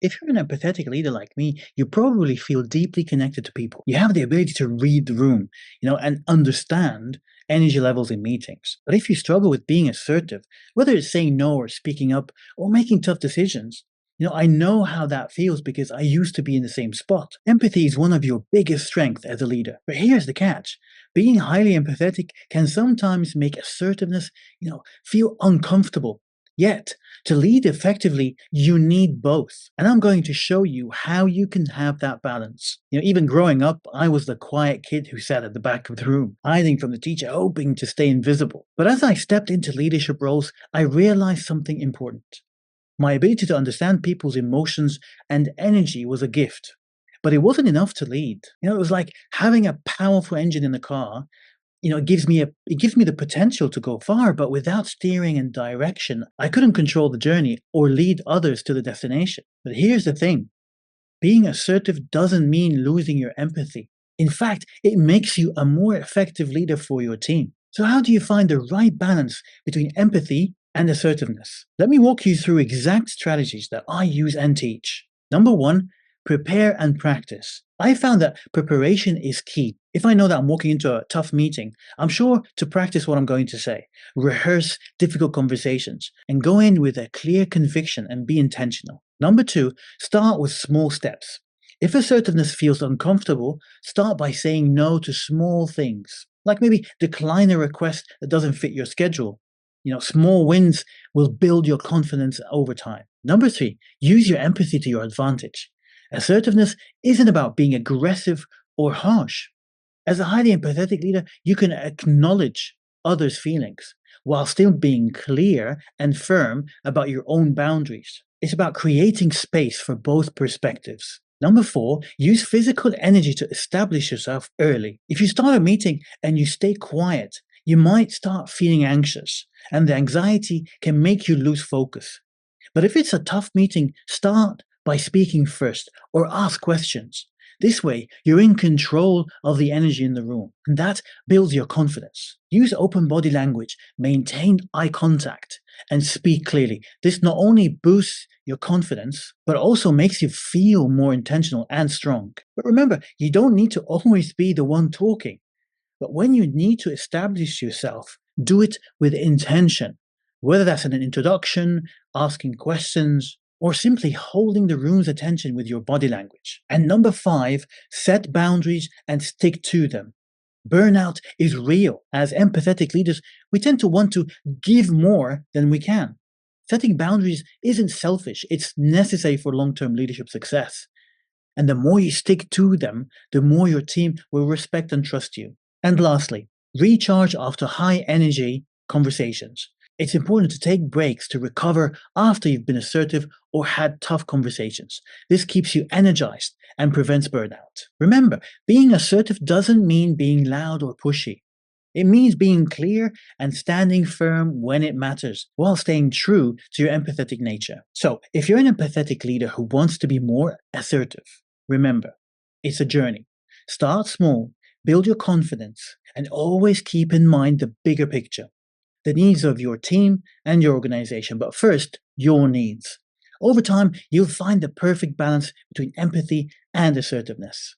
If you're an empathetic leader like me, you probably feel deeply connected to people. You have the ability to read the room, and understand energy levels in meetings. But if you struggle with being assertive, whether it's saying no or speaking up or making tough decisions, I know how that feels because I used to be in the same spot. Empathy is one of your biggest strengths as a leader. But here's the catch. Being highly empathetic can sometimes make assertiveness, feel uncomfortable. Yet, to lead effectively, you need both. And I'm going to show you how you can have that balance. Even growing up, I was the quiet kid who sat at the back of the room, hiding from the teacher, hoping to stay invisible. But as I stepped into leadership roles, I realized something important. My ability to understand people's emotions and energy was a gift. But it wasn't enough to lead. It was like having a powerful engine in a car. It gives me the potential to go far, but without steering and direction, I couldn't control the journey or lead others to the destination. But here's the thing. Being assertive doesn't mean losing your empathy. In fact, it makes you a more effective leader for your team. So how do you find the right balance between empathy and assertiveness? Let me walk you through exact strategies that I use and teach. Number one, prepare and practice. I found that preparation is key. If I know that I'm walking into a tough meeting, I'm sure to practice what I'm going to say, rehearse difficult conversations, and go in with a clear conviction and be intentional. Number two, start with small steps. If assertiveness feels uncomfortable, start by saying no to small things, like maybe decline a request that doesn't fit your schedule. Small wins will build your confidence over time. Number three, use your empathy to your advantage. Assertiveness isn't about being aggressive or harsh. As a highly empathetic leader, you can acknowledge others' feelings while still being clear and firm about your own boundaries. It's about creating space for both perspectives. Number four, use physical energy to establish yourself early. If you start a meeting and you stay quiet, you might start feeling anxious, and the anxiety can make you lose focus. But if it's a tough meeting, start by speaking first or ask questions. This way, you're in control of the energy in the room, and that builds your confidence. Use open body language, maintain eye contact, and speak clearly. This not only boosts your confidence, but also makes you feel more intentional and strong. But remember, you don't need to always be the one talking. But when you need to establish yourself, do it with intention, whether that's in an introduction, asking questions, or simply holding the room's attention with your body language. And number five, set boundaries and stick to them. Burnout is real. As empathetic leaders, we tend to want to give more than we can. Setting boundaries isn't selfish, it's necessary for long-term leadership success. And the more you stick to them, the more your team will respect and trust you. And lastly, recharge after high energy conversations. It's important to take breaks to recover after you've been assertive or had tough conversations. This keeps you energized and prevents burnout. Remember, being assertive doesn't mean being loud or pushy. It means being clear and standing firm when it matters, while staying true to your empathetic nature. So, if you're an empathetic leader who wants to be more assertive, remember, it's a journey. Start small, build your confidence, and always keep in mind the bigger picture. The needs of your team and your organization, but first, your needs. Over time, you'll find the perfect balance between empathy and assertiveness.